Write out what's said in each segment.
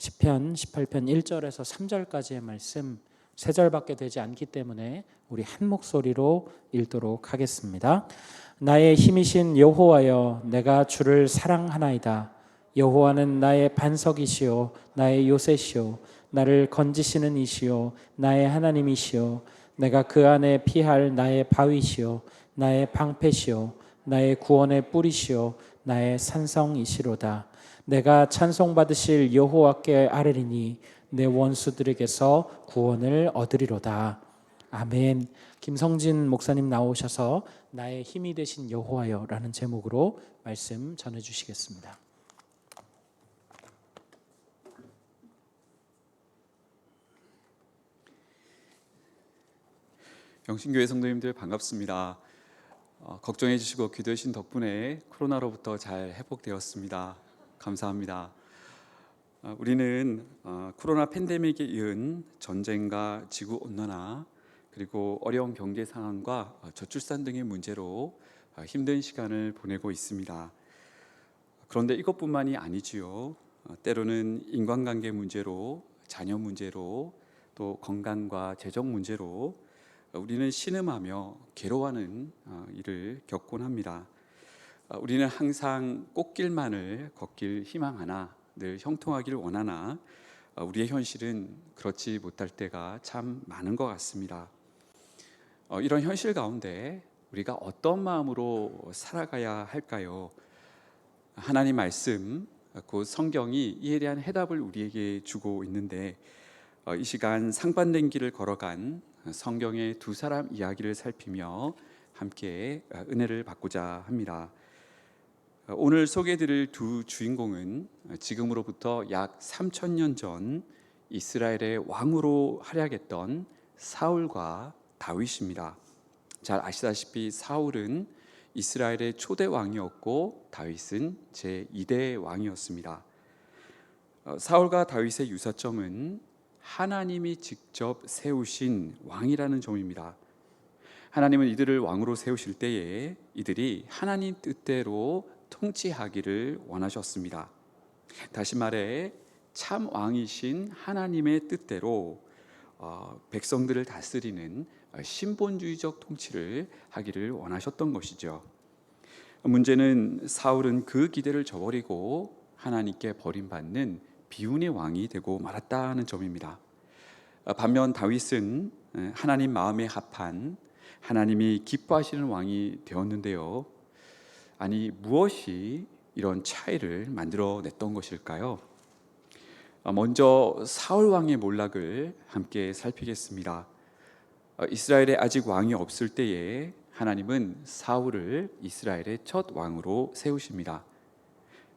시편 18편 1절에서 3절까지의 말씀 3절밖에 되지 않기 때문에 우리 한 목소리로 읽도록 하겠습니다. 나의 힘이신 여호와여, 내가 주를 사랑하나이다. 여호와는 나의 반석이시요 나의 요새시요 나를 건지시는 이시요 나의 하나님이시요 내가 그 안에 피할 나의 바위시요 나의 방패시요 나의 구원의 뿌리시요 나의 산성이시로다. 내가 찬송받으실 여호와께 아뢰리니 내 원수들에게서 구원을 얻으리로다. 아멘. 김성진 목사님 나오셔서 나의 힘이 되신 여호와여 라는 제목으로 말씀 전해주시겠습니다. 영신교회 성도님들 반갑습니다. 걱정해 주시고 기도해 주신 덕분에 코로나로부터 잘 회복되었습니다. 감사합니다. 우리는 코로나 팬데믹에 이은 전쟁과 지구온난화 그리고 어려운 경제 상황과 저출산 등의 문제로 힘든 시간을 보내고 있습니다. 그런데 이것뿐만이 아니지요. 때로는 인간관계 문제로, 자녀 문제로, 또 건강과 재정 문제로 우리는 신음하며 괴로워하는 일을 겪곤 합니다. 우리는 항상 꽃길만을 걷길 희망하나 늘 형통하기를 원하나 우리의 현실은 그렇지 못할 때가 참 많은 것 같습니다. 이런 현실 가운데 우리가 어떤 마음으로 살아가야 할까요? 하나님 말씀, 곧 성경이 이에 대한 해답을 우리에게 주고 있는데 이 시간 상반된 길을 걸어간 성경의 두 사람 이야기를 살피며 함께 은혜를 받고자 합니다. 오늘 소개해드릴 두 주인공은 지금으로부터 약 3000년 전 이스라엘의 왕으로 활약했던 사울과 다윗입니다. 잘 아시다시피 사울은 이스라엘의 초대 왕이었고 다윗은 제2대 왕이었습니다. 사울과 다윗의 유사점은 하나님이 직접 세우신 왕이라는 점입니다. 하나님은 이들을 왕으로 세우실 때에 이들이 하나님 뜻대로 통치하기를 원하셨습니다. 다시 말해 참 왕이신 하나님의 뜻대로 백성들을 다스리는 신본주의적 통치를 하기를 원하셨던 것이죠. 문제는 사울은 그 기대를 저버리고 하나님께 버림받는 비운의 왕이 되고 말았다는 점입니다. 반면 다윗은 하나님 마음에 합한 하나님이 기뻐하시는 왕이 되었는데요. 아니 무엇이 이런 차이를 만들어냈던 것일까요? 먼저 사울 왕의 몰락을 함께 살피겠습니다. 이스라엘에 아직 왕이 없을 때에 하나님은 사울을 이스라엘의 첫 왕으로 세우십니다.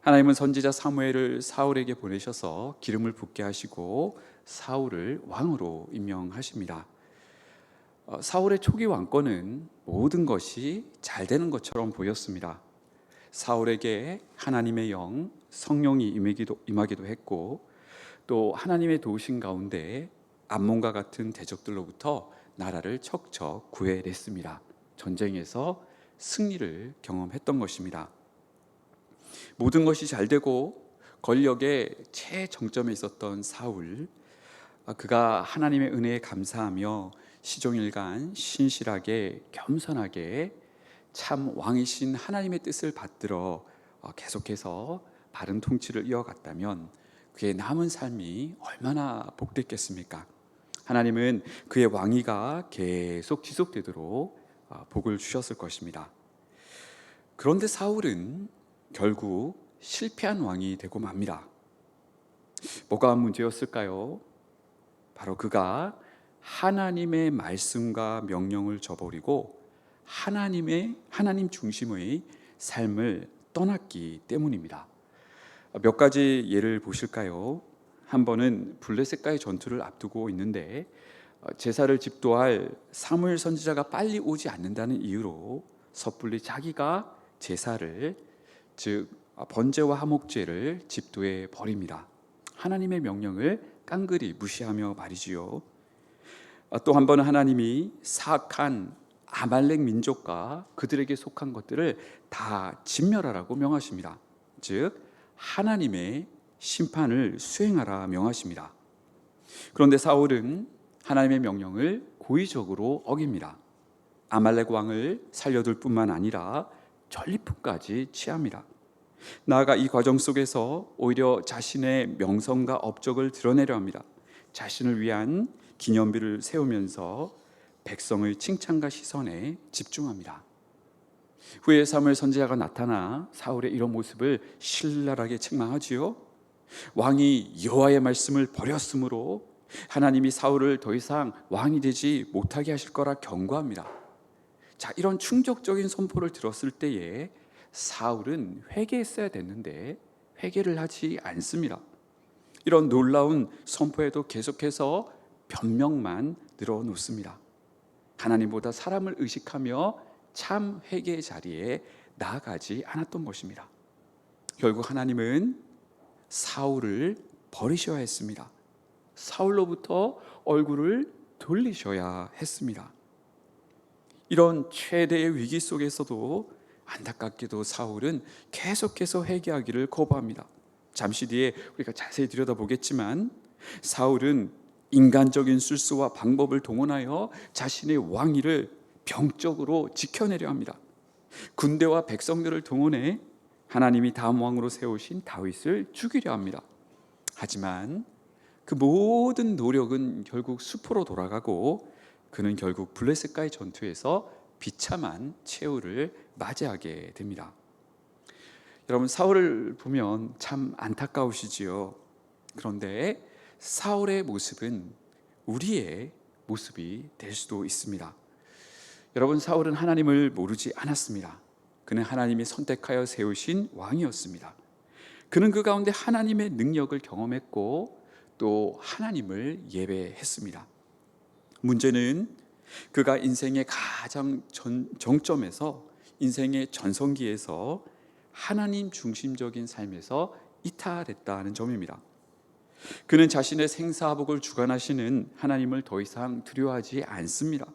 하나님은 선지자 사무엘을 사울에게 보내셔서 기름을 붓게 하시고 사울을 왕으로 임명하십니다. 사울의 초기 왕권은 모든 것이 잘 되는 것처럼 보였습니다. 사울에게 하나님의 영, 성령이 임하기도 했고 또 하나님의 도우심 가운데 암몬과 같은 대적들로부터 나라를 척척 구해냈습니다. 전쟁에서 승리를 경험했던 것입니다. 모든 것이 잘 되고 권력의 최정점에 있었던 사울, 그가 하나님의 은혜에 감사하며 시종일관 신실하게 겸손하게 참 왕이신 하나님의 뜻을 받들어 계속해서 바른 통치를 이어갔다면 그의 남은 삶이 얼마나 복됐겠습니까? 하나님은 그의 왕위가 계속 지속되도록 복을 주셨을 것입니다. 그런데 사울은 결국 실패한 왕이 되고 맙니다. 뭐가 문제였을까요? 바로 그가 하나님의 말씀과 명령을 저버리고 하나님 중심의 삶을 떠났기 때문입니다. 몇 가지 예를 보실까요? 한 번은 블레셋과의 전투를 앞두고 있는데 제사를 집도할 사무엘 선지자가 빨리 오지 않는다는 이유로 섣불리 자기가 제사를 즉 번제와 화목제를 집도해 버립니다. 하나님의 명령을 깡그리 무시하며 말이지요. 또 한 번은 하나님이 사악한 아말렉 민족과 그들에게 속한 것들을 다 진멸하라고 명하십니다. 즉 하나님의 심판을 수행하라 명하십니다. 그런데 사울은 하나님의 명령을 고의적으로 어깁니다. 아말렉 왕을 살려둘 뿐만 아니라 전리품까지 취합니다. 나아가 이 과정 속에서 오히려 자신의 명성과 업적을 드러내려 합니다. 자신을 위한 기념비를 세우면서 백성의 칭찬과 시선에 집중합니다. 후에 사무엘 선지자가 나타나 사울의 이런 모습을 신랄하게 책망하지요. 왕이 여호와의 말씀을 버렸으므로 하나님이 사울을 더 이상 왕이 되지 못하게 하실 거라 경고합니다. 자, 이런 충격적인 선포를 들었을 때에 사울은 회개했어야 됐는데 회개를 하지 않습니다. 이런 놀라운 선포에도 계속해서 변명만 늘어놓습니다. 하나님보다 사람을 의식하며 참 회개의 자리에 나아가지 않았던 것입니다. 결국 하나님은 사울을 버리셔야 했습니다. 사울로부터 얼굴을 돌리셔야 했습니다. 이런 최대의 위기 속에서도 안타깝게도 사울은 계속해서 회개하기를 거부합니다. 잠시 뒤에 우리가 자세히 들여다보겠지만 사울은 인간적인 술수와 방법을 동원하여 자신의 왕위를 병적으로 지켜내려 합니다. 군대와 백성들을 동원해 하나님이 다음 왕으로 세우신 다윗을 죽이려 합니다. 하지만 그 모든 노력은 결국 수포로 돌아가고 그는 결국 블레셋과의 전투에서 비참한 최후를 맞이하게 됩니다. 여러분, 사울을 보면 참 안타까우시지요. 그런데 사울의 모습은 우리의 모습이 될 수도 있습니다. 여러분, 사울은 하나님을 모르지 않았습니다. 그는 하나님이 선택하여 세우신 왕이었습니다. 그는 그 가운데 하나님의 능력을 경험했고 또 하나님을 예배했습니다. 문제는 그가 인생의 가장 정점에서, 인생의 전성기에서 하나님 중심적인 삶에서 이탈했다는 점입니다. 그는 자신의 생사복을 주관하시는 하나님을 더 이상 두려워하지 않습니다.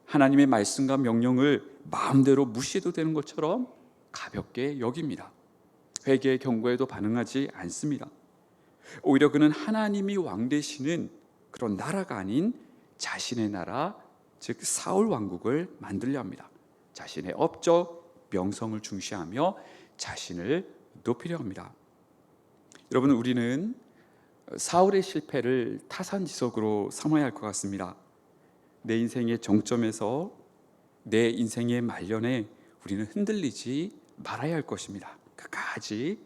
하나님의 말씀과 명령을 마음대로 무시해도 되는 것처럼 가볍게 여깁니다. 회개의 경고에도 반응하지 않습니다. 오히려 그는 하나님이 왕 되시는 그런 나라가 아닌 자신의 나라, 즉 사울 왕국을 만들려 합니다. 자신의 업적, 명성을 중시하며 자신을 높이려 합니다. 여러분, 우리는 사울의 실패를 타산지석으로 삼아야 할 것 같습니다. 내 인생의 정점에서 내 인생의 말년에 우리는 흔들리지 말아야 할 것입니다. 끝까지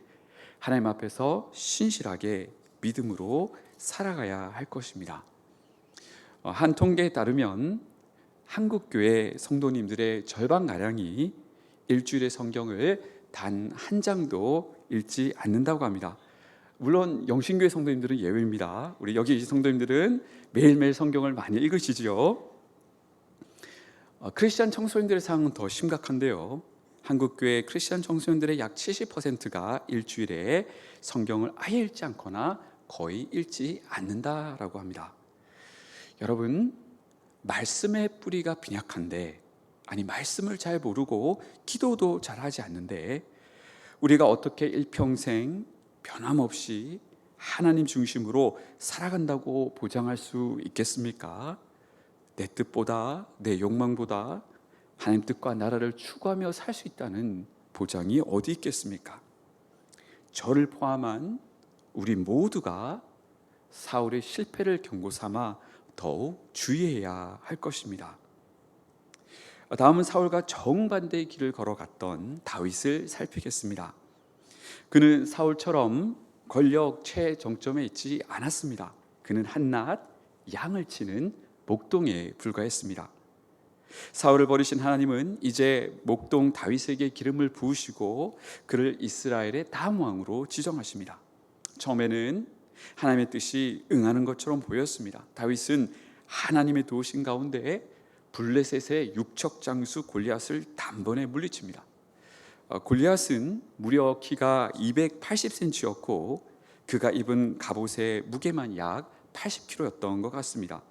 하나님 앞에서 신실하게 믿음으로 살아가야 할 것입니다. 한 통계에 따르면 한국교회 성도님들의 절반가량이 일주일의 성경을 단 한 장도 읽지 않는다고 합니다. 물론 영신교회 성도님들은 예외입니다. 우리 여기 계신 성도님들은 매일매일 성경을 많이 읽으시지요. 크리스찬 청소년들의 상황은 더 심각한데요. 한국교회 크리스찬 청소년들의 약 70%가 일주일에 성경을 아예 읽지 않거나 거의 읽지 않는다라고 합니다. 여러분, 말씀의 뿌리가 빈약한데, 아니 말씀을 잘 모르고 기도도 잘 하지 않는데 우리가 어떻게 일평생 변함없이 하나님 중심으로 살아간다고 보장할 수 있겠습니까? 내 뜻보다, 내 욕망보다 하나님 뜻과 나라를 추구하며 살 수 있다는 보장이 어디 있겠습니까? 저를 포함한 우리 모두가 사울의 실패를 경고 삼아 더욱 주의해야 할 것입니다. 다음은 사울과 정반대의 길을 걸어갔던 다윗을 살피겠습니다. 그는 사울처럼 권력 최정점에 있지 않았습니다. 그는 한낱 양을 치는 목동에 불과했습니다. 사울을 버리신 하나님은 이제 목동 다윗에게 기름을 부으시고 그를 이스라엘의 다음 왕으로 지정하십니다. 처음에는 하나님의 뜻이 응하는 것처럼 보였습니다. 다윗은 하나님의 도우신 가운데 블레셋의 육척장수 골리앗을 단번에 물리칩니다. 골리앗은 무려 키가 280cm였고 그가 입은 갑옷의 무게만 약 80kg였던 것 같습니다.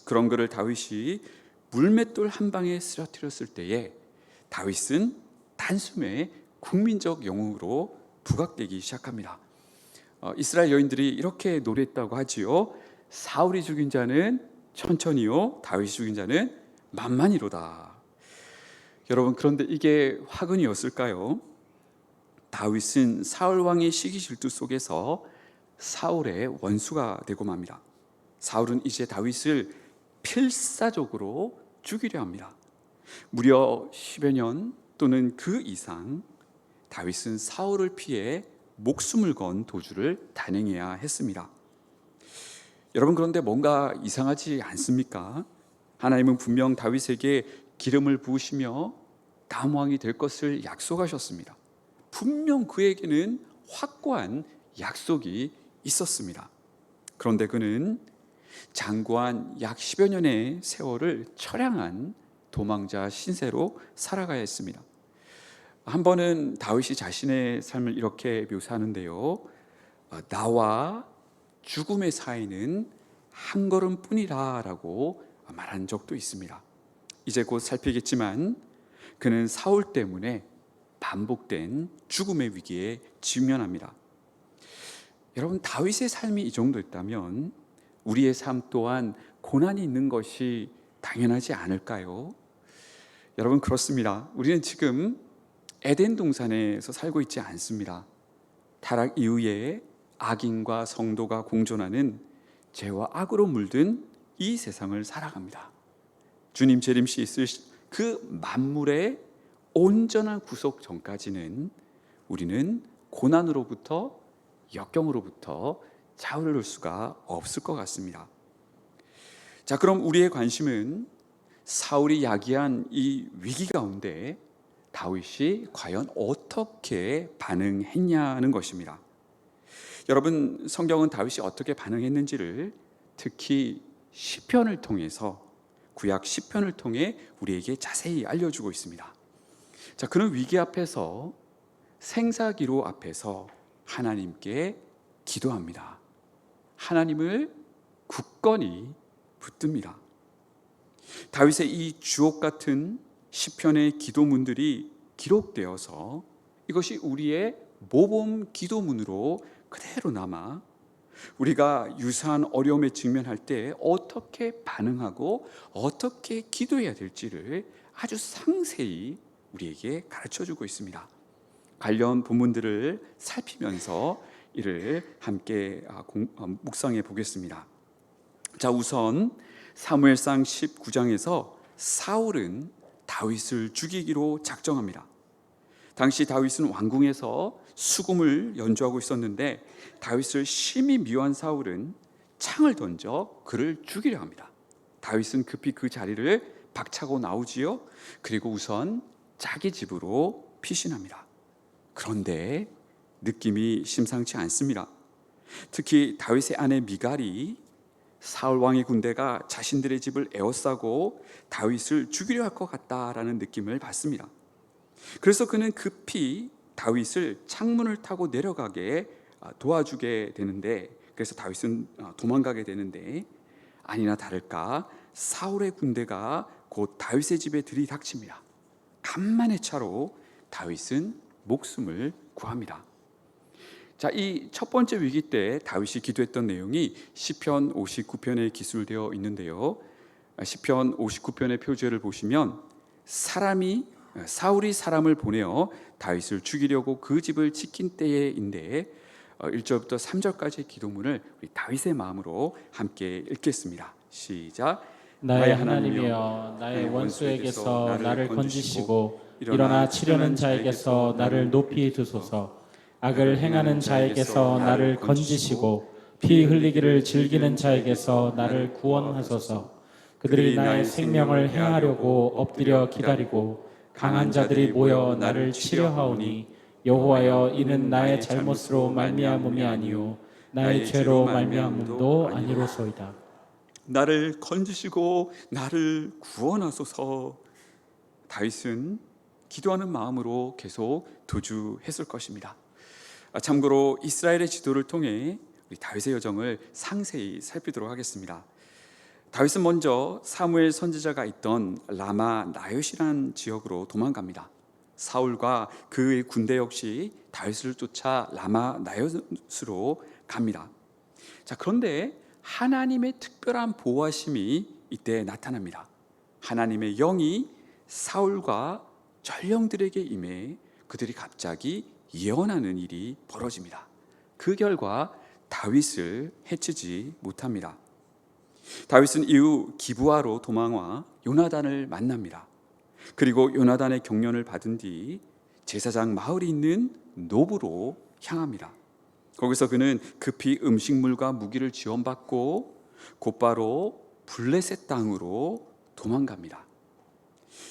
그런 그를 다윗이 물맷돌 한 방에 쓰러뜨렸을 때에 다윗은 단숨에 국민적 영웅으로 부각되기 시작합니다. 이스라엘 여인들이 이렇게 노래했다고 하지요. 사울이 죽인 자는 천천히요, 다윗이 죽인 자는 만만히로다. 여러분, 그런데 이게 화근이었을까요? 다윗은 사울 왕의 시기 질투 속에서 사울의 원수가 되고 맙니다. 사울은 이제 다윗을 필사적으로 죽이려 합니다. 무려 10여 년 또는 그 이상 다윗은 사울을 피해 목숨을 건 도주를 단행해야 했습니다. 여러분, 그런데 뭔가 이상하지 않습니까? 하나님은 분명 다윗에게 기름을 부으시며 다음 왕이 될 것을 약속하셨습니다. 분명 그에게는 확고한 약속이 있었습니다. 그런데 그는 장구한 약 10여 년의 세월을 처량한 도망자 신세로 살아가야 했습니다. 한 번은 다윗이 자신의 삶을 이렇게 묘사하는데요. 나와 죽음의 사이는 한 걸음뿐이라 라고 말한 적도 있습니다. 이제 곧 살피겠지만 그는 사울 때문에 반복된 죽음의 위기에 직면합니다. 여러분, 다윗의 삶이 이 정도였다면 우리의 삶 또한 고난이 있는 것이 당연하지 않을까요? 여러분, 그렇습니다. 우리는 지금 에덴 동산에서 살고 있지 않습니다. 타락 이후에 악인과 성도가 공존하는 죄와 악으로 물든 이 세상을 살아갑니다. 주님 재림시 있을 그 만물의 온전한 구속 전까지는 우리는 고난으로부터, 역경으로부터 자유로울 수가 없을 것 같습니다. 자, 그럼 우리의 관심은 사울이 야기한 이 위기 가운데 다윗이 과연 어떻게 반응했냐는 것입니다. 여러분, 성경은 다윗이 어떻게 반응했는지를 특히 시편을 통해서, 구약 시편을 통해 우리에게 자세히 알려주고 있습니다. 자, 그런 위기 앞에서, 생사기로 앞에서 하나님께 기도합니다. 하나님을 굳건히 붙듭니다. 다윗의 이 주옥 같은 시편의 기도문들이 기록되어서 이것이 우리의 모범 기도문으로 그대로 남아 우리가 유사한 어려움에 직면할 때 어떻게 반응하고 어떻게 기도해야 될지를 아주 상세히 우리에게 가르쳐주고 있습니다. 관련 본문들을 살피면서 이를 함께 묵상해 보겠습니다. 자, 우선 사무엘상 19장에서 사울은 다윗을 죽이기로 작정합니다. 당시 다윗은 왕궁에서 수금을 연주하고 있었는데 다윗을 심히 미워한 사울은 창을 던져 그를 죽이려 합니다. 다윗은 급히 그 자리를 박차고 나오지요. 그리고 우선 자기 집으로 피신합니다. 그런데 느낌이 심상치 않습니다. 특히 다윗의 아내 미갈이 사울 왕의 군대가 자신들의 집을 에워싸고 다윗을 죽이려 할 것 같다라는 느낌을 받습니다. 그래서 그는 급히 다윗을 창문을 타고 내려가게 도와주게 되는데, 그래서 다윗은 도망가게 되는데, 아니나 다를까 사울의 군대가 곧 다윗의 집에 들이닥칩니다. 간만의 차로 다윗은 목숨을 구합니다. 자, 이 첫 번째 위기 때 다윗이 기도했던 내용이 시편 59편에 기술되어 있는데요. 시편 59편의 표제를 보시면 사울이 사람을 보내어 다윗을 죽이려고 그 집을 지킨 때인데 1절부터 3절까지의 기도문을 우리 다윗의 마음으로 함께 읽겠습니다. 시작. 나의 하나님이여, 나의 원수에게서 나를 건지시고 일어나 치려는 자에게서 나를 높이 드소서. 악을 행하는 자에게서 나를 건지시고 피 흘리기를 즐기는 자에게서 나를 구원하소서. 그들이 나의 생명을 해하려고 엎드려 기다리고 강한 자들이 모여 나를 치려하오니 여호와여, 이는 나의 잘못으로 말미암음이 아니요 나의 죄로 말미암음도 아니로소이다. 나를 건지시고 나를 구원하소서. 다윗은 기도하는 마음으로 계속 도주했을 것입니다. 참고로 이스라엘의 지도를 통해 우리 다윗의 여정을 상세히 살피도록 하겠습니다. 다윗은 먼저 사무엘 선지자가 있던 라마 나요시라는 지역으로 도망갑니다. 사울과 그의 군대 역시 다윗을 쫓아 라마 나요스로 갑니다. 자, 그런데 하나님의 특별한 보호하심이 이때 나타납니다. 하나님의 영이 사울과 전령들에게 임해 그들이 갑자기 예언하는 일이 벌어집니다. 그 결과 다윗을 해치지 못합니다. 다윗은 이후 기브아로 도망와 요나단을 만납니다. 그리고 요나단의 격려를 받은 뒤 제사장 마을이 있는 노브로 향합니다. 거기서 그는 급히 음식물과 무기를 지원받고 곧바로 블레셋 땅으로 도망갑니다.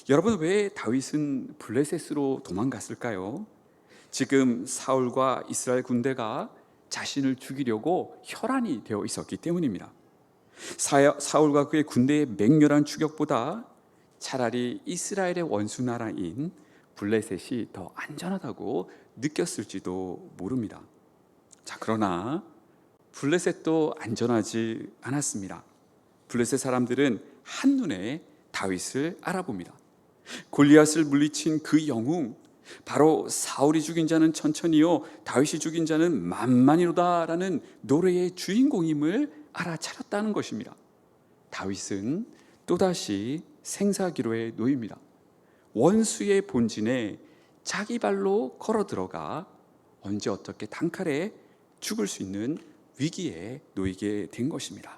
여러분, 왜 다윗은 블레셋으로 도망갔을까요? 지금 사울과 이스라엘 군대가 자신을 죽이려고 혈안이 되어 있었기 때문입니다. 사울과 그의 군대의 맹렬한 추격보다 차라리 이스라엘의 원수 나라인 블레셋이 더 안전하다고 느꼈을지도 모릅니다. 자, 그러나 블레셋도 안전하지 않았습니다. 블레셋 사람들은 한눈에 다윗을 알아봅니다. 골리앗을 물리친 그 영웅, 바로 사울이 죽인 자는 천천히요 다윗이 죽인 자는 만만이로다라는 노래의 주인공임을 알아차렸다는 것입니다. 다윗은 또다시 생사기로에 놓입니다. 원수의 본진에 자기 발로 걸어 들어가 언제 어떻게 단칼에 죽을 수 있는 위기에 놓이게 된 것입니다.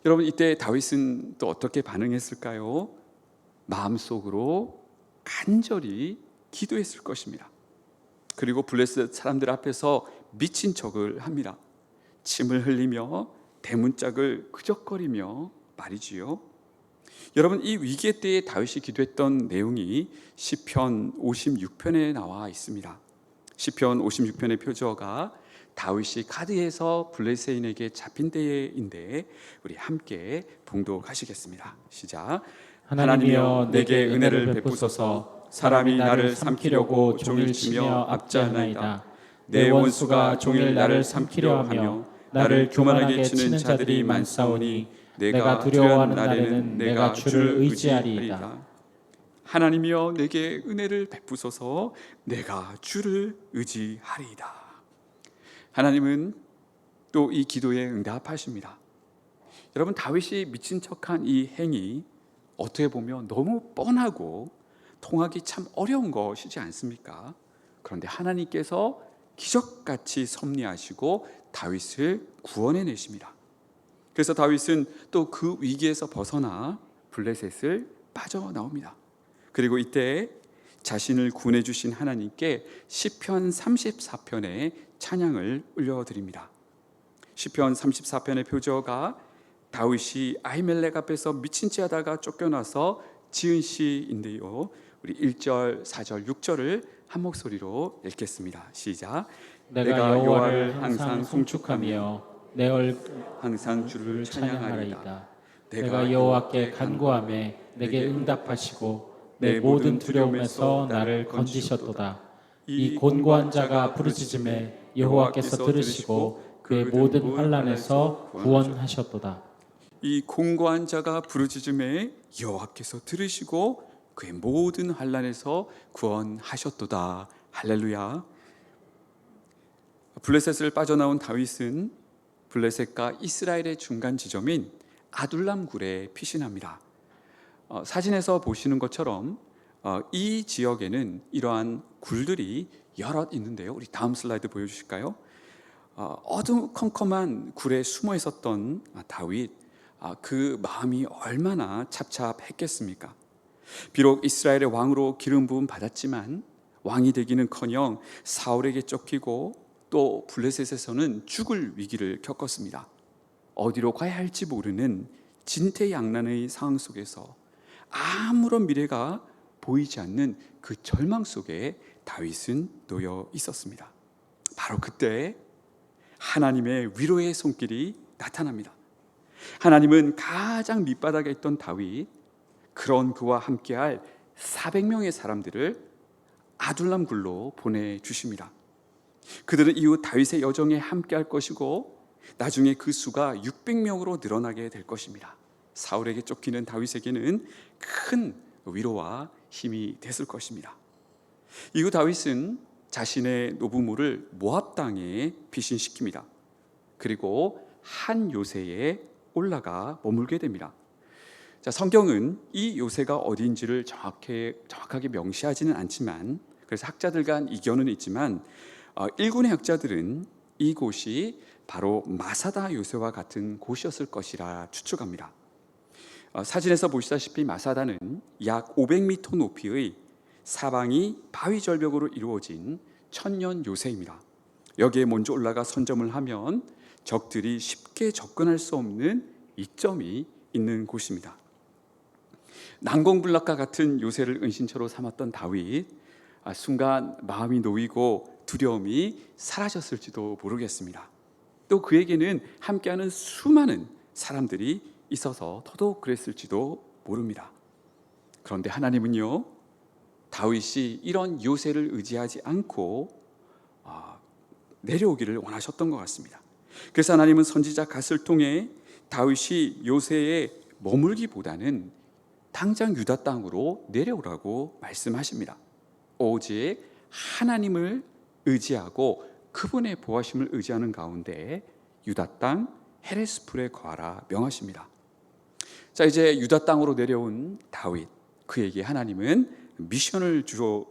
여러분, 이때 다윗은 또 어떻게 반응했을까요? 마음속으로 간절히 기도했을 것입니다. 그리고 블레셋 사람들 앞에서 미친 척을 합니다. 침을 흘리며 대문짝을 그적거리며 말이지요. 여러분, 이 위기의 때에 다윗이 기도했던 내용이 시편 56편에 나와 있습니다. 시편 56편의 표저가 다윗이 가드에서 블레셋인에게 잡힌 때인데 우리 함께 봉독하시겠습니다. 시작. 하나님이여 내게 은혜를 베푸소서. 사람이 나를 삼키려고 종일 치며 압제하나이다. 내 원수가 종일 나를 삼키려 하며 나를 교만하게 치는 자들이 많사오니 내가 두려워하는 날에는 내가 주를 의지하리이다. 하나님이여 내게 은혜를 베푸소서. 내가 주를 의지하리이다. 하나님은 또 이 기도에 응답하십니다. 여러분, 다윗이 미친 척한 이 행위 어떻게 보면 너무 뻔하고 통하기 참 어려운 것이지 않습니까? 그런데 하나님께서 기적같이 섭리하시고 다윗을 구원해내십니다. 그래서 다윗은 또 그 위기에서 벗어나 블레셋을 빠져나옵니다. 그리고 이때 자신을 구원해 주신 하나님께 시편 34편의 찬양을 올려드립니다. 시편 34편의 표저가 다윗이 아히멜렉 앞에서 미친 채 하다가 쫓겨나서 지은 시인데요, 우리 1절, 4절, 6절을 한 목소리로 읽겠습니다. 시작. 내가 여호와를 항상 송축하며 내 항상 주를 찬양하리이다. 내가 여호와께 간구하며 내게 응답하시고 내 모든 두려움에서 나를 건지셨도다. 이 곤고한 자가 부르짖음에 여호와께서 들으시고 그의 모든 환난에서 구원하셨도다. 이 공고한 자가 부르짖음에 여호와께서 들으시고 그의 모든 환난에서 구원하셨도다. 할렐루야. 블레셋을 빠져나온 다윗은 블레셋과 이스라엘의 중간 지점인 아둘람 굴에 피신합니다. 사진에서 보시는 것처럼 이 지역에는 이러한 굴들이 여럿 있는데요. 우리 다음 슬라이드 보여주실까요? 어두컴컴한 굴에 숨어 있었던 다윗, 그 마음이 얼마나 찹찹했겠습니까? 비록 이스라엘의 왕으로 기름 부음 받았지만 왕이 되기는커녕 사울에게 쫓기고 또 블레셋에서는 죽을 위기를 겪었습니다. 어디로 가야 할지 모르는 진퇴양난의 상황 속에서 아무런 미래가 보이지 않는 그 절망 속에 다윗은 놓여 있었습니다. 바로 그때 하나님의 위로의 손길이 나타납니다. 하나님은 가장 밑바닥에 있던 다윗, 그런 그와 함께할 400명의 사람들을 아둘람 굴로 보내주십니다. 그들은 이후 다윗의 여정에 함께할 것이고 나중에 그 수가 600명으로 늘어나게 될 것입니다. 사울에게 쫓기는 다윗에게는 큰 위로와 힘이 됐을 것입니다. 이후 다윗은 자신의 노부모를 모압 땅에 피신시킵니다. 그리고 한 요새에 올라가 머물게 됩니다. 자, 성경은 이 요새가 어디인지를 정확하게 명시하지는 않지만, 그래서 학자들 간 이견은 있지만 일군의 학자들은 이곳이 바로 마사다 요새와 같은 곳이었을 것이라 추측합니다. 사진에서 보시다시피 마사다는 약 500m 높이의 사방이 바위 절벽으로 이루어진 천년 요새입니다. 여기에 먼저 올라가 선점을 하면 적들이 쉽게 접근할 수 없는 이점이 있는 곳입니다. 난공불락과 같은 요새를 은신처로 삼았던 다윗, 순간 마음이 놓이고 두려움이 사라졌을지도 모르겠습니다. 또 그에게는 함께하는 수많은 사람들이 있어서 더더욱 그랬을지도 모릅니다. 그런데 하나님은요, 다윗이 이런 요새를 의지하지 않고 내려오기를 원하셨던 것 같습니다. 그래서 하나님은 선지자 갓을 통해 다윗이 요새에 머물기보다는 당장 유다 땅으로 내려오라고 말씀하십니다. 오직 하나님을 의지하고 그분의 보호하심을 의지하는 가운데 유다 땅 헤레스풀에 거하라 명하십니다. 자, 이제 유다 땅으로 내려온 다윗, 그에게 하나님은 미션을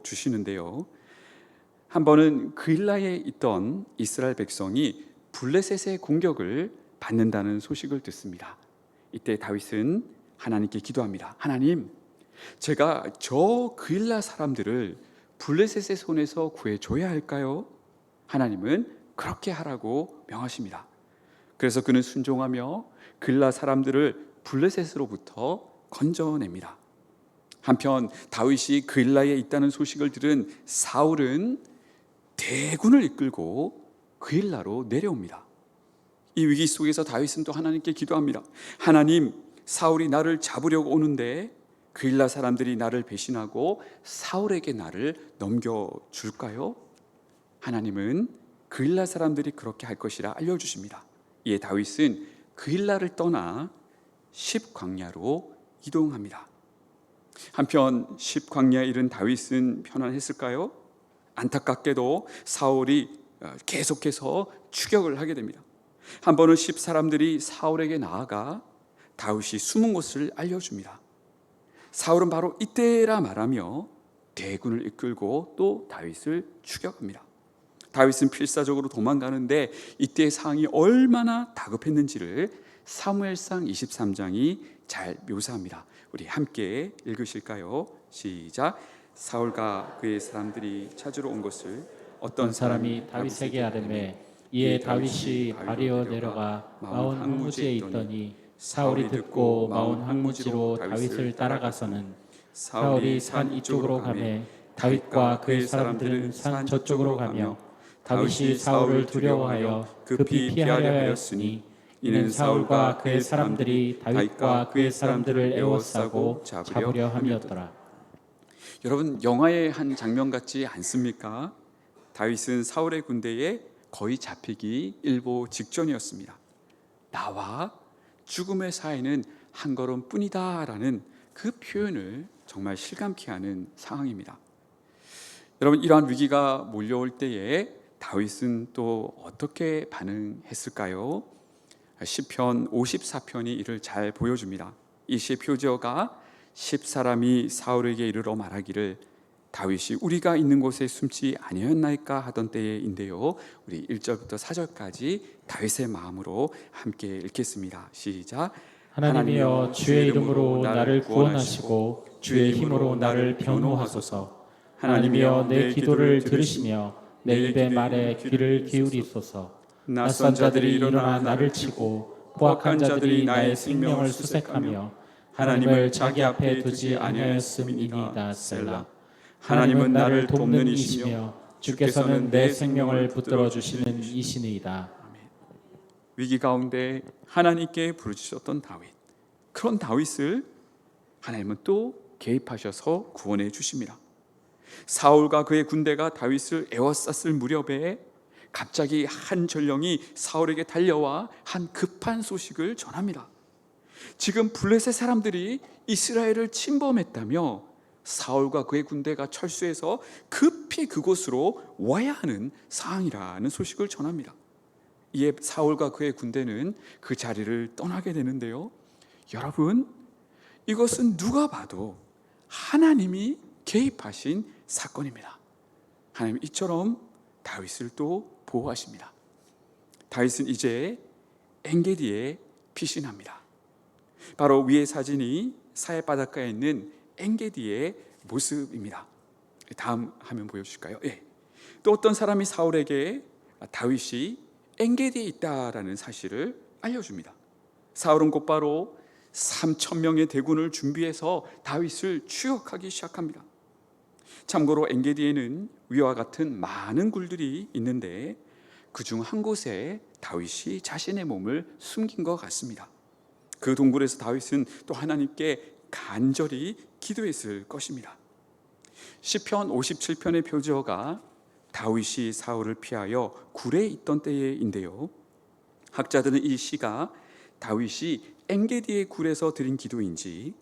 주시는데요. 한 번은 그일라에 있던 이스라엘 백성이 블레셋의 공격을 받는다는 소식을 듣습니다. 이때 다윗은 하나님께 기도합니다. 하나님, 제가 저 그일라 사람들을 블레셋의 손에서 구해줘야 할까요? 하나님은 그렇게 하라고 명하십니다. 그래서 그는 순종하며 그일라 사람들을 블레셋으로부터 건져냅니다. 한편 다윗이 그일라에 있다는 소식을 들은 사울은 대군을 이끌고 그일라로 내려옵니다. 이 위기 속에서 다윗은 또 하나님께 기도합니다. 하나님, 사울이 나를 잡으려고 오는데 그일라 사람들이 나를 배신하고 사울에게 나를 넘겨줄까요? 하나님은 그일라 사람들이 그렇게 할 것이라 알려주십니다. 이에 다윗은 그일라를 떠나 십광야로 이동합니다. 한편 십광야에 이른 다윗은 편안했을까요? 안타깝게도 사울이 계속해서 추격을 하게 됩니다. 한 번은 십 사람들이 사울에게 나아가 다윗이 숨은 곳을 알려줍니다. 사울은 바로 이때라 말하며 대군을 이끌고 또 다윗을 추격합니다. 다윗은 필사적으로 도망가는데 이때의 상황이 얼마나 다급했는지를 사무엘상 23장이 잘 묘사합니다. 우리 함께 읽으실까요? 시작. 사울과 그의 사람들이 찾으러 온 것을 어떤 사람이 다윗에게 아뢰매 이에 다윗이 발이어 내려가 마온 항무지에 있더니 사울이 듣고 마온 항무지로 다윗을 따라가서는 사울이 산 이쪽으로 가매 다윗과 그의 사람들은 산 저쪽으로 가며 다윗이 사울을 두려워하여 급히 피하려 하였으니 이는 사울과 그의 사람들이 다윗과 그의 사람들을 에워싸고 잡으려 함이었더라. 여러분, 영화의 한 장면 같지 않습니까? 다윗은 사울의 군대에 거의 잡히기 일보 직전이었습니다. 나와 죽음의 사이는 한 걸음뿐이다 라는 그 표현을 정말 실감케 하는 상황입니다. 여러분, 이러한 위기가 몰려올 때에 다윗은 또 어떻게 반응했을까요? 시편 54편이 이를 잘 보여줍니다. 이 시의 표제어가 10사람이 사울에게 이르러 말하기를 다윗이 우리가 있는 곳에 숨지 아니었나이까 하던 때인데요. 우리 1절부터 4절까지 다윗의 마음으로 함께 읽겠습니다. 시작. 하나님이여 주의 이름으로 나를 구원하시고 주의 힘으로 나를 변호하소서. 하나님이여 내 기도를 들으시며 내 입의 말에 귀를 기울이소서. 낯선 자들이 일어나 나를 치고 포악한 자들이 나의 생명을 수색하며 하나님을 자기 앞에 두지 아니하였음이니이다. 셀라. 하나님은 나를 돕는 이시며 주께서는 내 생명을 붙들어 주시는 이시니이다. 위기 가운데 하나님께 부르짖었던 다윗, 그런 다윗을 하나님은 또 개입하셔서 구원해 주십니다. 사울과 그의 군대가 다윗을 에워쌌을 무렵에 갑자기 한 전령이 사울에게 달려와 한 급한 소식을 전합니다. 지금 블레셋 사람들이 이스라엘을 침범했다며 사울과 그의 군대가 철수해서 급히 그곳으로 와야 하는 상황이라는 소식을 전합니다. 이에 사울과 그의 군대는 그 자리를 떠나게 되는데요. 여러분, 이것은 누가 봐도 하나님이 개입하신 사건입니다. 하나님 이처럼 다윗을 또 보호하십니다. 다윗은 이제 엔게디에 피신합니다. 바로 위의 사진이 사해 바닷가에 있는 엔게디의 모습입니다. 다음 화면 보여주실까요? 예. 또 어떤 사람이 사울에게 다윗이 엔게디에 있다라는 사실을 알려줍니다. 사울은 곧바로 3,000명의 대군을 준비해서 다윗을 추격하기 시작합니다. 참고로 엔게디에는 위와 같은 많은 굴들이 있는데 그중 한 곳에 다윗이 자신의 몸을 숨긴 것 같습니다. 그 동굴에서 다윗은 또 하나님께 간절히 기도했을 것입니다. 시편 57편의 표지어가 다윗이 사울을 피하여 굴에 있던 때인데요. 학자들은 이 시가 다윗이 엔게디의 굴에서 드린 기도인지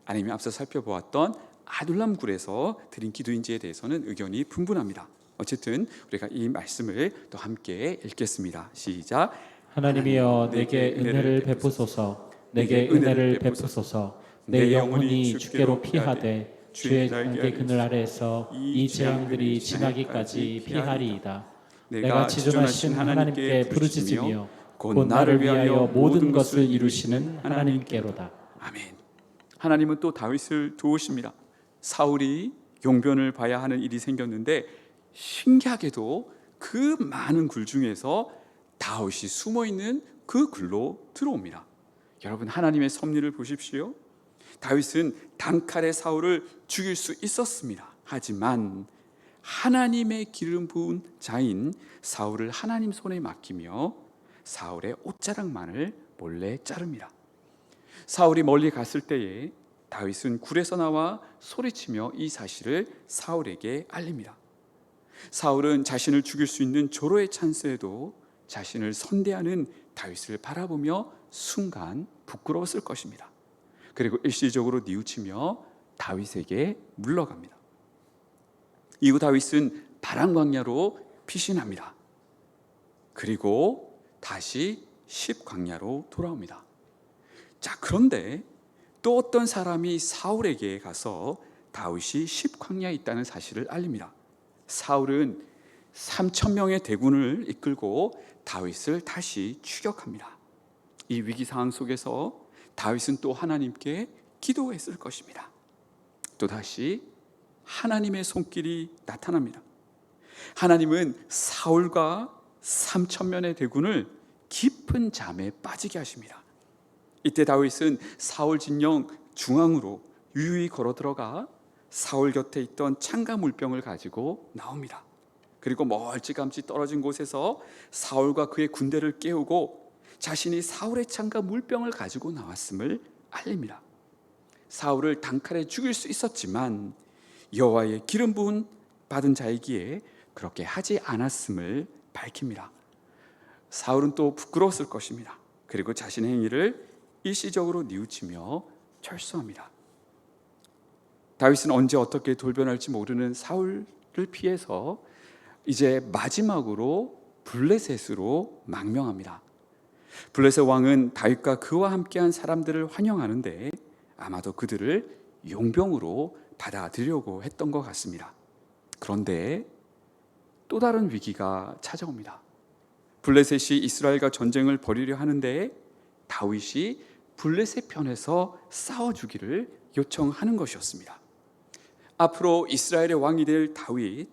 아니면 앞서 살펴보았던 아둘람 굴에서 드린 기도인지에 대해서는 의견이 분분합니다. 어쨌든 우리가 이 말씀을 또 함께 읽겠습니다. 시작. 하나님이여 내게 은혜를 베푸소서. 내게 은혜를 베푸소서. 내 영혼이 주께로 피하되 주의 날개 그늘 아래에서 이 재앙들이 지나기까지 피하리이다. 내가 지존하신 하나님께 부르짖으며 곧 나를 위하여 모든 것을 이루시는 하나님께로다. 아멘. 하나님은 또 다윗을 도우십니다. 사울이 용변을 봐야 하는 일이 생겼는데 신기하게도 그 많은 굴 중에서 다윗이 숨어있는 그 굴로 들어옵니다. 여러분, 하나님의 섭리를 보십시오. 다윗은 단칼에 사울을 죽일 수 있었습니다. 하지만 하나님의 기름 부은 자인 사울을 하나님 손에 맡기며 사울의 옷자락만을 몰래 자릅니다. 사울이 멀리 갔을 때에 다윗은 굴에서 나와 소리치며 이 사실을 사울에게 알립니다. 사울은 자신을 죽일 수 있는 조로의 찬스에도 자신을 선대하는 다윗을 바라보며 순간 부끄러웠을 것입니다. 그리고 일시적으로 뉘우치며 다윗에게 물러갑니다. 이후 다윗은 바람 광야로 피신합니다. 그리고 다시 십 광야로 돌아옵니다. 자, 그런데 또 어떤 사람이 사울에게 가서 다윗이 십 광야에 있다는 사실을 알립니다. 사울은 3,000명의 대군을 이끌고 다윗을 다시 추격합니다. 이 위기 상황 속에서 다윗은 또 하나님께 기도했을 것입니다. 또다시 하나님의 손길이 나타납니다. 하나님은 사울과 3,000명의 대군을 깊은 잠에 빠지게 하십니다. 이때 다윗은 사울 진영 중앙으로 유유히 걸어 들어가 사울 곁에 있던 창가 물병을 가지고 나옵니다. 그리고 멀찌감치 떨어진 곳에서 사울과 그의 군대를 깨우고 자신이 사울의 창가 물병을 가지고 나왔음을 알립니다. 사울을 단칼에 죽일 수 있었지만 여호와의 기름 부은 받은 자이기에 그렇게 하지 않았음을 밝힙니다. 사울은 또 부끄러웠을 것입니다. 그리고 자신의 행위를 일시적으로 뉘우치며 철수합니다. 다윗은 언제 어떻게 돌변할지 모르는 사울을 피해서 이제 마지막으로 블레셋으로 망명합니다. 블레셋 왕은 다윗과 그와 함께한 사람들을 환영하는데 아마도 그들을 용병으로 받아들이려고 했던 것 같습니다. 그런데 또 다른 위기가 찾아옵니다. 블레셋이 이스라엘과 전쟁을 벌이려 하는데 다윗이 블레셋 편에서 싸워주기를 요청하는 것이었습니다. 앞으로 이스라엘의 왕이 될 다윗,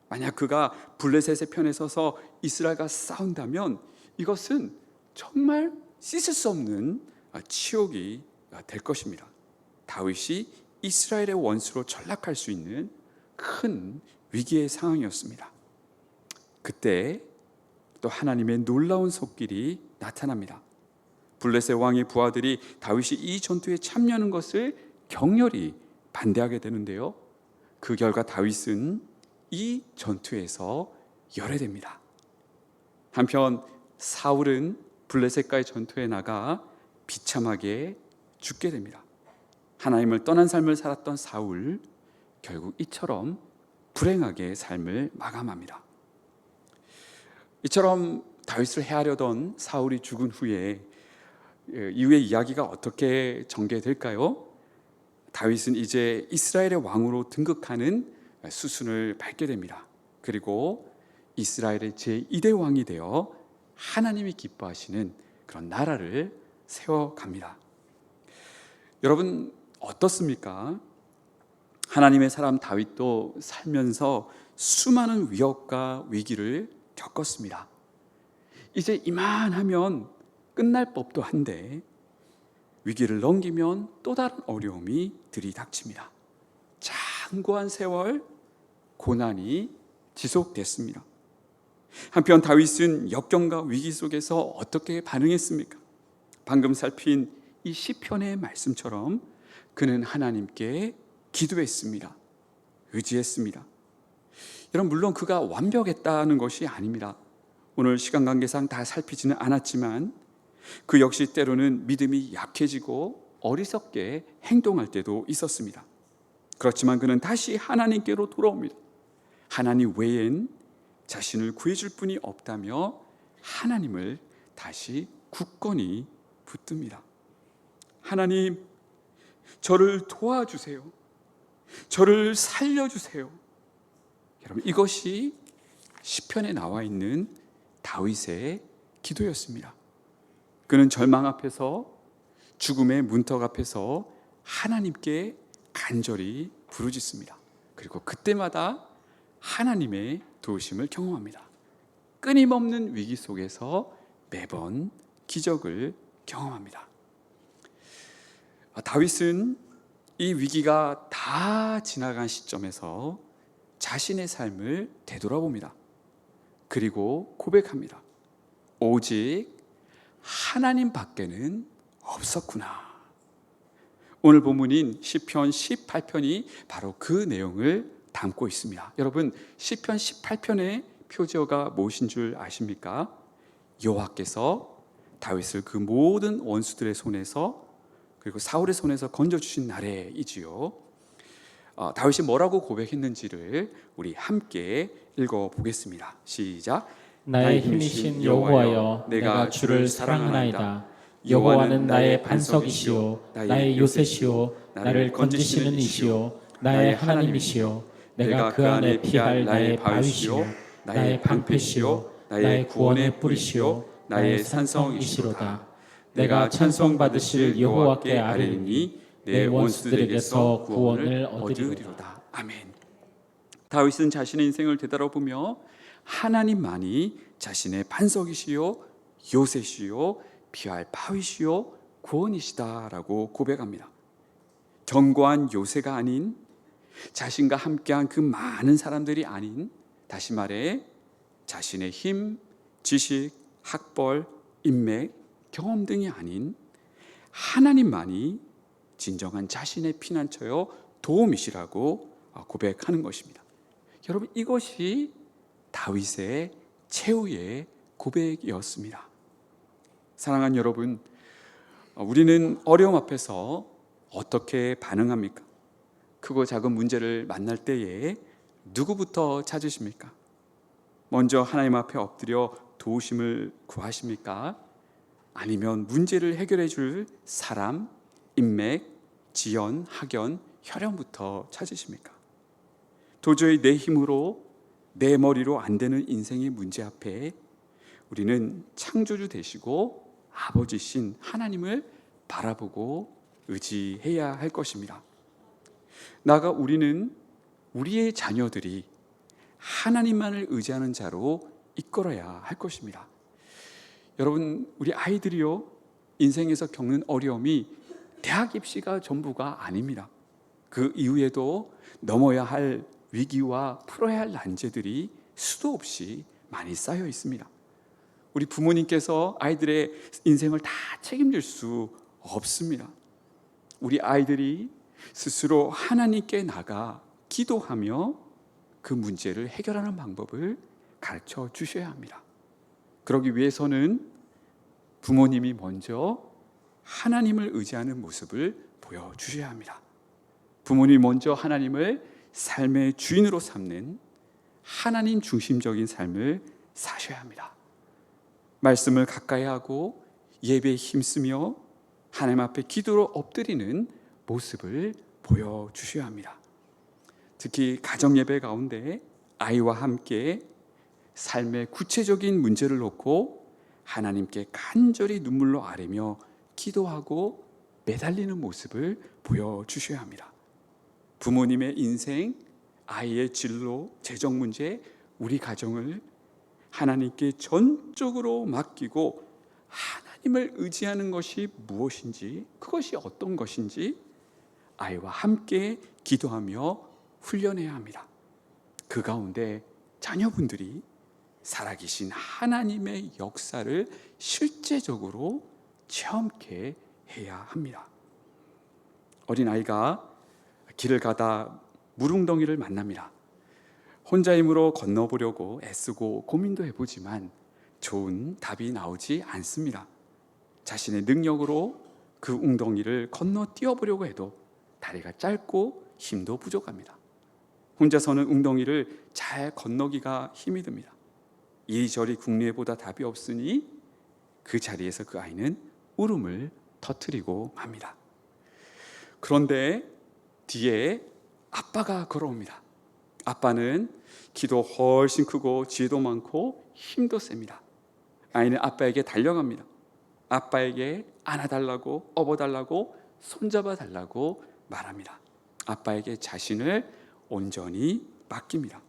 만약 그가 블레셋의 편에 서서 이스라엘과 싸운다면 이것은 정말 씻을 수 없는 치욕이 될 것입니다. 다윗이 이스라엘의 원수로 전락할 수 있는 큰 위기의 상황이었습니다. 그때 또 하나님의 놀라운 손길이 나타납니다. 블레셋 왕의 부하들이 다윗이 이 전투에 참여하는 것을 격렬히 반대하게 되는데요. 그 결과 다윗은 이 전투에서 열애됩니다. 한편 사울은 블레셋과의 전투에 나가 비참하게 죽게 됩니다. 하나님을 떠난 삶을 살았던 사울, 결국 이처럼 불행하게 삶을 마감합니다. 이처럼 다윗을 해하려던 사울이 죽은 후에 이후의 이야기가 어떻게 전개될까요? 다윗은 이제 이스라엘의 왕으로 등극하는 수순을 밟게 됩니다. 그리고 이스라엘의 제2대 왕이 되어 하나님이 기뻐하시는 그런 나라를 세워갑니다. 여러분 어떻습니까? 하나님의 사람 다윗도 살면서 수많은 위협과 위기를 겪었습니다. 이제 이만하면 끝날 법도 한데 위기를 넘기면 또 다른 어려움이 들이닥칩니다. 장구한 세월 고난이 지속됐습니다. 한편 다윗은 역경과 위기 속에서 어떻게 반응했습니까? 방금 살핀 이 시편의 말씀처럼 그는 하나님께 기도했습니다. 의지했습니다. 여러분 물론 그가 완벽했다는 것이 아닙니다. 오늘 시간 관계상 다 살피지는 않았지만 그 역시 때로는 믿음이 약해지고 어리석게 행동할 때도 있었습니다. 그렇지만 그는 다시 하나님께로 돌아옵니다. 하나님 외엔 자신을 구해줄 분이 없다며 하나님을 다시 굳건히 붙듭니다. 하나님, 저를 도와주세요. 저를 살려주세요. 여러분 이것이 시편에 나와 있는 다윗의 기도였습니다. 그는 절망 앞에서 죽음의 문턱 앞에서 하나님께 간절히 부르짖습니다. 그리고 그때마다 하나님의 도우심을 경험합니다. 끊임없는 위기 속에서 매번 기적을 경험합니다. 다윗은 이 위기가 다 지나간 시점에서 자신의 삶을 되돌아봅니다. 그리고 고백합니다. 오직 하나님 밖에는 없었구나. 오늘 본문인 시편 18편이 바로 그 내용을 담고 있습니다. 여러분 시편 18편의 표제어가 무엇인 줄 아십니까? 여호와께서 다윗을 그 모든 원수들의 손에서 그리고 사울의 손에서 건져주신 날에이지요. 다윗이 뭐라고 고백했는지를 우리 함께 읽어보겠습니다. 시작. 나의 힘이신 여호와여, 내가 주를 사랑하나이다. 여호와는 나의 반석이시요 나의 요새시요 나를 건지시는 이시요 나의 하나님이시요 내가 그 안에 피할 나의 바위시요 나의 방패시요 나의 구원의 뿌리시요 나의 산성이시로다. 내가 찬송받으실 여호와께 아뢰리니 내 원수들에게서 구원을 얻으리로다. 아멘. 다윗은 자신의 인생을 되돌아보며 하나님만이 자신의 반석이시요 요새시요 피할 바위시요 구원이시다라고 고백합니다. 견고한 요새가 아닌 자신과 함께한 그 많은 사람들이 아닌 다시 말해 자신의 힘, 지식, 학벌, 인맥, 경험 등이 아닌 하나님만이 진정한 자신의 피난처요 도움이시라고 고백하는 것입니다. 여러분 이것이 다윗의 최후의 고백이었습니다. 사랑하는 여러분, 우리는 어려움 앞에서 어떻게 반응합니까? 크고 작은 문제를 만날 때에 누구부터 찾으십니까? 먼저 하나님 앞에 엎드려 도우심을 구하십니까? 아니면 문제를 해결해 줄 사람, 인맥, 지연, 학연, 혈연부터 찾으십니까? 도저히 내 힘으로 내 머리로 안 되는 인생의 문제 앞에 우리는 창조주 되시고 아버지신 하나님을 바라보고 의지해야 할 것입니다. 나아가 우리는 우리의 자녀들이 하나님만을 의지하는 자로 이끌어야 할 것입니다. 여러분 우리 아이들이요 인생에서 겪는 어려움이 대학 입시가 전부가 아닙니다. 그 이후에도 넘어야 할 위기와 풀어야 할 난제들이 수도 없이 많이 쌓여 있습니다. 우리 부모님께서 아이들의 인생을 다 책임질 수 없습니다. 우리 아이들이 스스로 하나님께 나가 기도하며 그 문제를 해결하는 방법을 가르쳐 주셔야 합니다. 그러기 위해서는 부모님이 먼저 하나님을 의지하는 모습을 보여주셔야 합니다. 부모님이 먼저 하나님을 삶의 주인으로 삼는 하나님 중심적인 삶을 사셔야 합니다. 말씀을 가까이 하고 예배에 힘쓰며 하나님 앞에 기도로 엎드리는 모습을 보여주셔야 합니다. 특히 가정예배 가운데 아이와 함께 삶의 구체적인 문제를 놓고 하나님께 간절히 눈물로 아뢰며 기도하고 매달리는 모습을 보여주셔야 합니다. 부모님의 인생, 아이의 진로, 재정 문제, 우리 가정을 하나님께 전적으로 맡기고 하나님을 의지하는 것이 무엇인지, 그것이 어떤 것인지 아이와 함께 기도하며 훈련해야 합니다. 그 가운데 자녀분들이 살아계신 하나님의 역사를 실제적으로 체험케 해야 합니다. 어린아이가 길을 가다 물웅덩이를 만납니다. 혼자 힘으로 건너보려고 애쓰고 고민도 해보지만 좋은 답이 나오지 않습니다. 자신의 능력으로 그 웅덩이를 건너 뛰어보려고 해도 다리가 짧고 힘도 부족합니다. 혼자서는 웅덩이를 잘 건너기가 힘이 듭니다. 이리저리 궁리해보다 답이 없으니 그 자리에서 그 아이는 울음을 터뜨리고 맙니다. 그런데 뒤에 아빠가 걸어옵니다. 아빠는 키도 훨씬 크고 지혜도 많고 힘도 셉니다. 아이는 아빠에게 달려갑니다. 아빠에게 안아달라고, 업어달라고, 손잡아달라고 말합니다. 아빠에게 자신을 온전히 맡깁니다.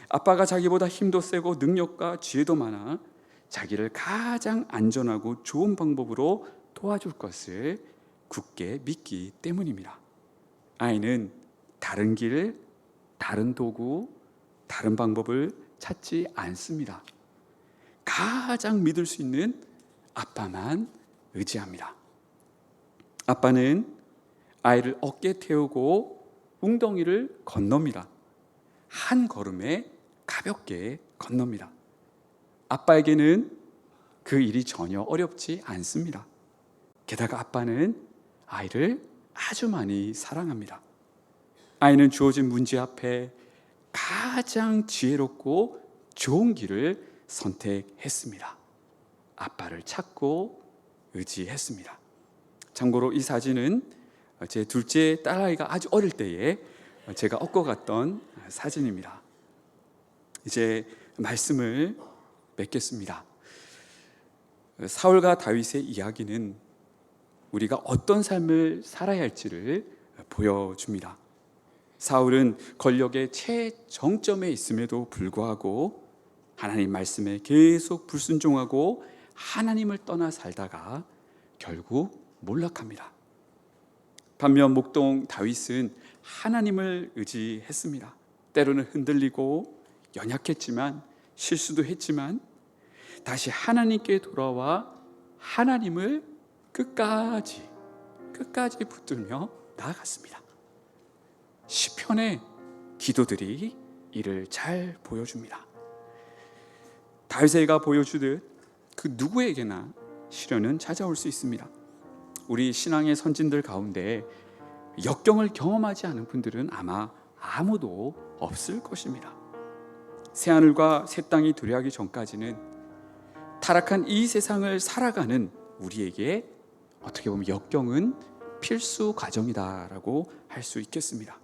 아빠가 자기보다 힘도 세고 능력과 지혜도 많아 자기를 가장 안전하고 좋은 방법으로 도와줄 것을 굳게 믿기 때문입니다. 아이는 다른 길, 다른 도구, 다른 방법을 찾지 않습니다. 가장 믿을 수 있는 아빠만 의지합니다. 아빠는 아이를 어깨에 태우고 웅덩이를 건넙니다. 한 걸음에 가볍게 건넙니다. 아빠에게는 그 일이 전혀 어렵지 않습니다. 게다가 아빠는 아이를 아주 많이 사랑합니다. 아이는 주어진 문제 앞에 가장 지혜롭고 좋은 길을 선택했습니다. 아빠를 찾고 의지했습니다. 참고로 이 사진은 제 둘째 딸아이가 아주 어릴 때에 제가 얻고 갔던 사진입니다. 이제 말씀을 맺겠습니다. 사울과 다윗의 이야기는 우리가 어떤 삶을 살아야 할지를 보여줍니다. 사울은 권력의 최정점에 있음에도 불구하고 하나님 말씀에 계속 불순종하고 하나님을 떠나 살다가 결국 몰락합니다. 반면 목동 다윗은 하나님을 의지했습니다. 때로는 흔들리고 연약했지만 실수도 했지만 다시 하나님께 돌아와 하나님을 끝까지 붙들며 나아갔습니다. 시편의 기도들이 이를 잘 보여줍니다. 다윗이가 보여주듯 그 누구에게나 시련은 찾아올 수 있습니다. 우리 신앙의 선진들 가운데 역경을 경험하지 않은 분들은 아마 아무도 없을 것입니다. 새하늘과 새 땅이 도래하기 전까지는 타락한 이 세상을 살아가는 우리에게 어떻게 보면 역경은 필수 과정이다라고 할 수 있겠습니다.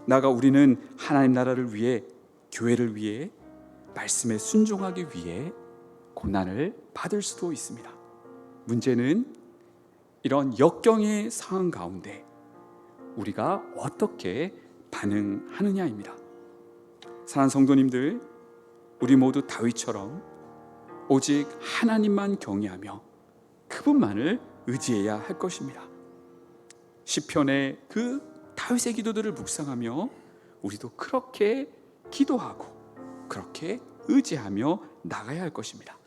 나아가 우리는 하나님 나라를 위해, 교회를 위해, 말씀에 순종하기 위해 고난을 받을 수도 있습니다. 문제는 이런 역경의 상황 가운데 우리가 어떻게 반응하느냐입니다. 사랑하는 성도님들, 우리 모두 다윗처럼 오직 하나님만 경외하며 그분만을 의지해야 할 것입니다. 시편의 그 다윗의 기도들을 묵상하며 우리도 그렇게 기도하고 그렇게 의지하며 나가야 할 것입니다.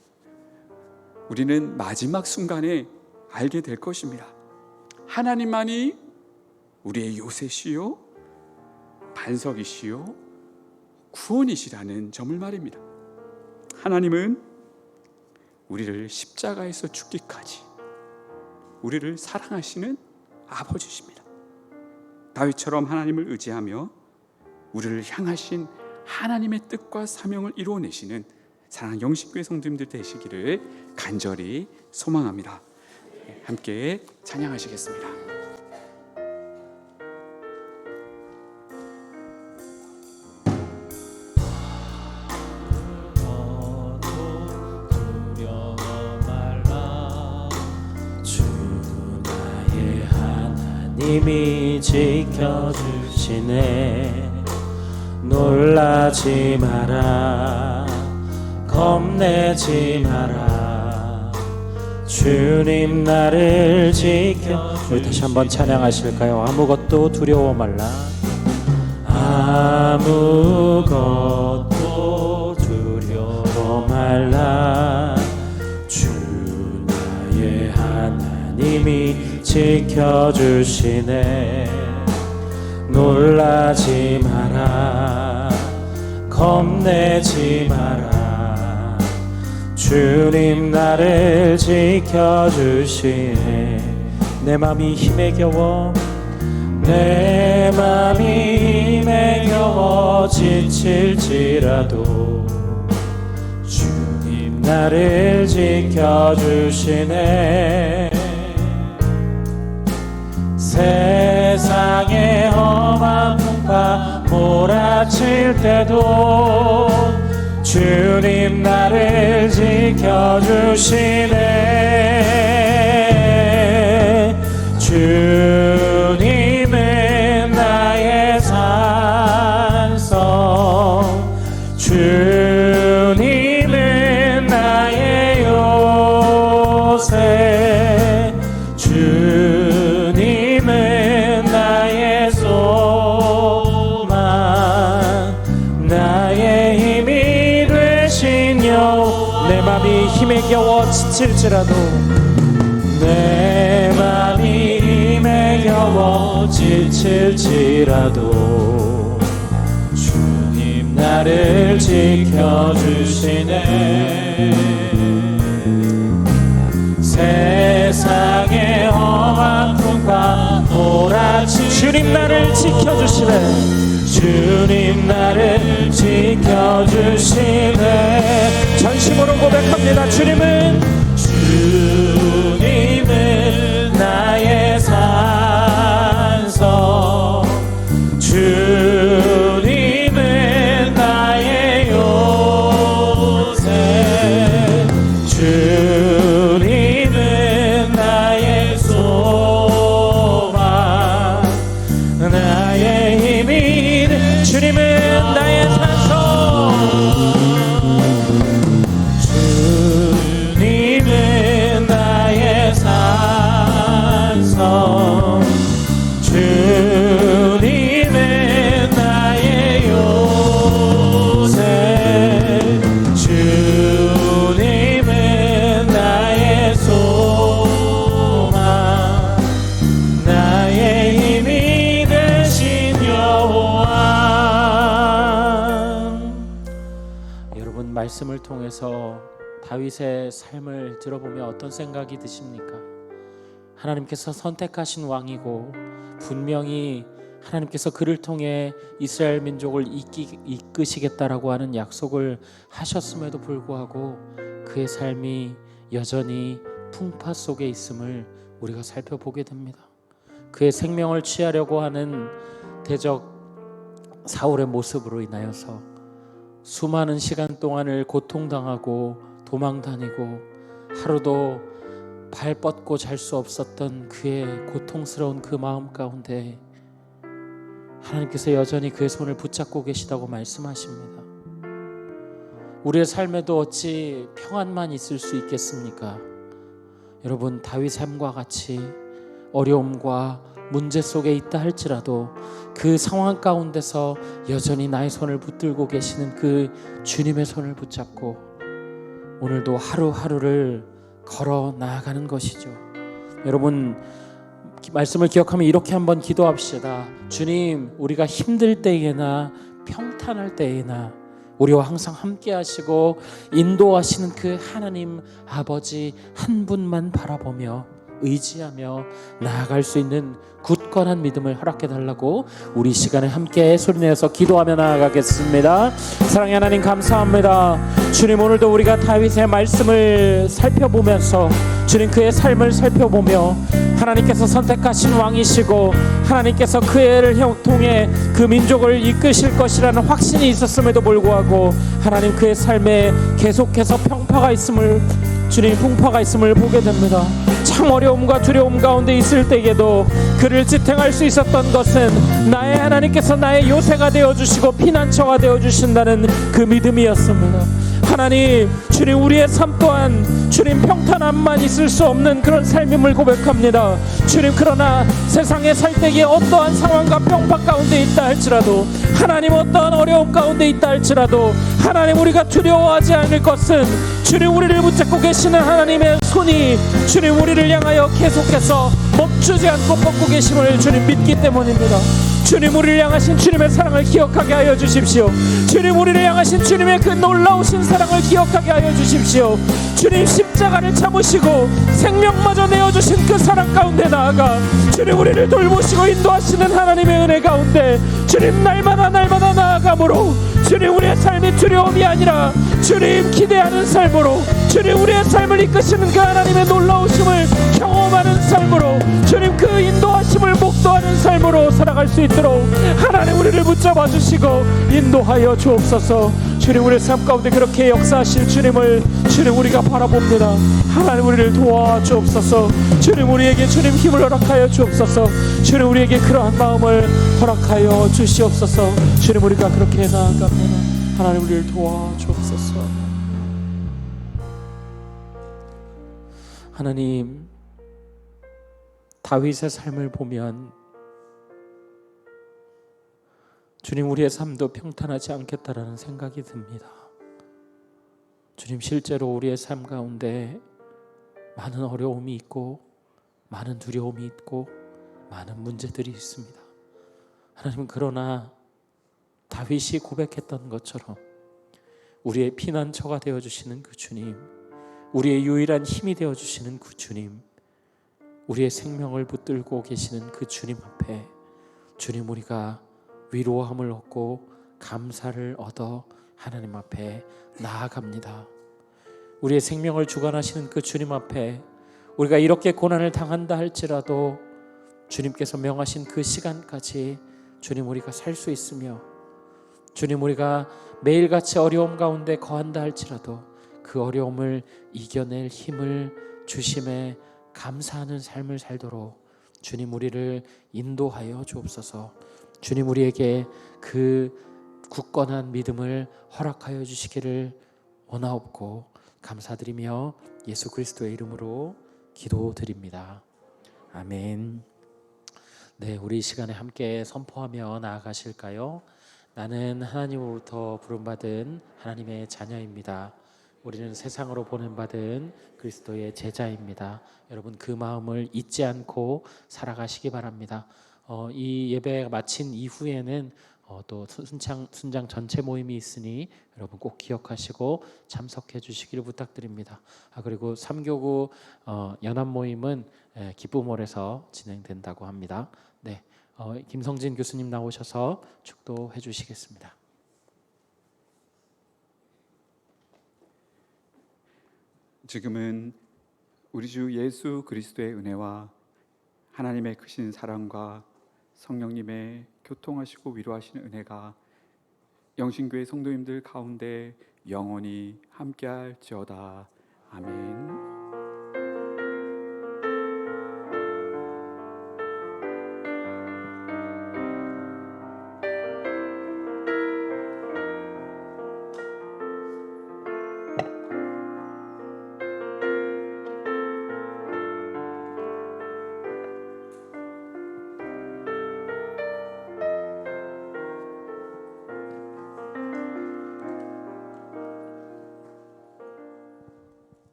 우리는 마지막 순간에 알게 될 것입니다. 하나님만이 우리의 요새시요 반석이시요 구원이시라는 점을 말입니다. 하나님은 우리를 십자가에서 죽기까지 우리를 사랑하시는 아버지십니다. 다윗처럼 하나님을 의지하며 우리를 향하신 하나님의 뜻과 사명을 이루어내시는 사랑하는 영신교회 성도님들 되시기를 간절히 소망합니다. 함께 찬양하시겠습니다. 님이 지켜주시네. 놀라지 마라, 겁내지 마라. 주님 나를 지켜. 우리 다시 한번 찬양하실까요? 아무것도 두려워 말라. 아무것도 두려워 말라. 주 나의 하나님이 지켜주시네. 놀라지 마라, 겁내지 마라. 주님 나를 지켜주시네. 내 맘이 힘에 겨워, 내 맘이 힘에 겨워 지칠지라도 주님 나를 지켜주시네. 세상의 험한 풍파 몰아칠 때도 주님 나를 지켜주시네. 주님은 나의 산성, 주님은 나의 요새, 주님은 나의 소망, 나의 힘이 되신 여호와. 내 맘이 힘에 겨워 지칠지라도, 내 맘이 힘에 겨워 지칠지라도 주님 나를 지켜주시네. 세상의 험한 풍파 몰아치 주님 나를 지켜주시네. 주님 나를 지켜주시네. 전심으로 고백합니다. 주님은 나의 산성, 주님은 나의 요새, 주님은 나의 소망, 나의 힘이 된 주님은 나의 산성, 주님은 나의 산성, 주님은 나의 요새, 주님은 나의 소망, 나의 힘이 되신 여호와. 여러분, 말씀을 통해서 다윗의 삶을 들어보면 어떤 생각이 드십니까? 하나님께서 선택하신 왕이고 분명히 하나님께서 그를 통해 이스라엘 민족을 이끄시겠다라고 하는 약속을 하셨음에도 불구하고 그의 삶이 여전히 풍파 속에 있음을 우리가 살펴보게 됩니다. 그의 생명을 취하려고 하는 대적 사울의 모습으로 인하여서 수많은 시간 동안을 고통당하고 도망다니고 하루도 발 뻗고 잘 수 없었던 그의 고통스러운 그 마음 가운데 하나님께서 여전히 그의 손을 붙잡고 계시다고 말씀하십니다. 우리의 삶에도 어찌 평안만 있을 수 있겠습니까? 여러분, 다윗 삶과 같이 어려움과 문제 속에 있다 할지라도 그 상황 가운데서 여전히 나의 손을 붙들고 계시는 그 주님의 손을 붙잡고 오늘도 하루하루를 걸어 나아가는 것이죠. 여러분, 말씀을 기억하면 이렇게 한번 기도합시다. 주님, 우리가 힘들 때에나 평탄할 때에나 우리와 항상 함께 하시고 인도하시는 그 하나님 아버지 한 분만 바라보며 의지하며 나아갈 수 있는 굳건한 믿음을 허락해 달라고 우리 시간에 함께 소리내서 기도하며 나아가겠습니다. 사랑의 하나님 감사합니다. 주님, 오늘도 우리가 다윗의 말씀을 살펴보면서 주님 그의 삶을 살펴보며 하나님께서 선택하신 왕이시고 하나님께서 그 애를 통해 그 민족을 이끄실 것이라는 확신이 있었음에도 불구하고 하나님 그의 삶에 계속해서 풍파가 있음을 보게 됩니다. 참 어려움과 두려움 가운데 있을 때에도 그를 지탱할 수 있었던 것은 나의 하나님께서 나의 요새가 되어주시고 피난처가 되어주신다는 그 믿음이었습니다. 하나님, 주님, 우리의 삶 또한 주님 평탄함만 있을 수 없는 그런 삶임을 고백합니다. 주님, 그러나 세상에 살 때에 어떠한 상황과 평파 가운데 있다 할지라도, 하나님 어떠한 어려움 가운데 있다 할지라도 하나님, 우리가 두려워하지 않을 것은 주님 우리를 붙잡고 계시는 하나님의 손이 주님 우리를 향하여 계속해서 멈추지 않고 뻗고 계심을 주님 믿기 때문입니다. 주님, 우리를 향하신 주님의 사랑을 기억하게 하여 주십시오. 주님, 우리를 향하신 주님의 그 놀라우신 사랑을 기억하게 하여 주십시오. 주님, 십자가를 참으시고 생명마저 내어주신 그 사랑 가운데 나아가 주님 우리를 돌보시고 인도하시는 하나님의 은혜 가운데 주님 날마다 나아감으로 주님 우리의 삶이 두려움이 아니라 주님 기대하는 삶으로 주님 우리의 삶을 이끄시는 그 하나님의 놀라우심을 경험하는 삶으로 주님 그 인도하심을 목도하는 삶으로 살아갈 수 있도록 하나님 우리를 붙잡아 주시고 인도하여 주옵소서. 주님, 우리의 삶 가운데 그렇게 역사하실 주님을 주님 우리가 바라봅니다. 하나님, 우리를 도와주옵소서. 주님, 우리에게 주님 힘을 허락하여 주옵소서. 주님, 우리에게 그러한 마음을 허락하여 주시옵소서. 주님, 우리가 그렇게 나아갑니다. 하나님, 우리를 도와주옵소서. 하나님, 다윗의 삶을 보면 주님, 우리의 삶도 평탄하지 않겠다라는 생각이 듭니다. 주님, 실제로 우리의 삶 가운데 많은 어려움이 있고 많은 두려움이 있고 많은 문제들이 있습니다. 하나님, 그러나 다윗이 고백했던 것처럼 우리의 피난처가 되어주시는 그 주님, 우리의 유일한 힘이 되어주시는 그 주님, 우리의 생명을 붙들고 계시는 그 주님 앞에 주님 우리가 위로함을 얻고 감사를 얻어 하나님 앞에 나아갑니다. 우리의 생명을 주관하시는 그 주님 앞에 우리가 이렇게 고난을 당한다 할지라도 주님께서 명하신 그 시간까지 주님 우리가 살 수 있으며 주님 우리가 매일같이 어려움 가운데 거한다 할지라도 그 어려움을 이겨낼 힘을 주심에 감사하는 삶을 살도록 주님 우리를 인도하여 주옵소서. 주님 우리에게 그 굳건한 믿음을 허락하여 주시기를 원하옵고 감사드리며 예수 그리스도의 이름으로 기도드립니다. 아멘. 네, 우리 이 시간에 함께 선포하며 나아가실까요? 나는 하나님으로부터 부름받은 하나님의 자녀입니다. 우리는 세상으로 보냄받은 그리스도의 제자입니다. 여러분 그 마음을 잊지 않고 살아가시기 바랍니다. 이 예배 마친 이후에는 또 순장 전체 모임이 있으니 여러분 꼭 기억하시고 참석해 주시기를 부탁드립니다. 그리고 3교구 연합 모임은 기쁨홀에서 진행된다고 합니다. 네, 김성진 교수님 나오셔서 축도해 주시겠습니다. 지금은 우리 주 예수 그리스도의 은혜와 하나님의 크신 사랑과 성령님의 교통하시고 위로하시는 은혜가 영신교회 성도님들 가운데 영원히 함께할지어다. 아멘.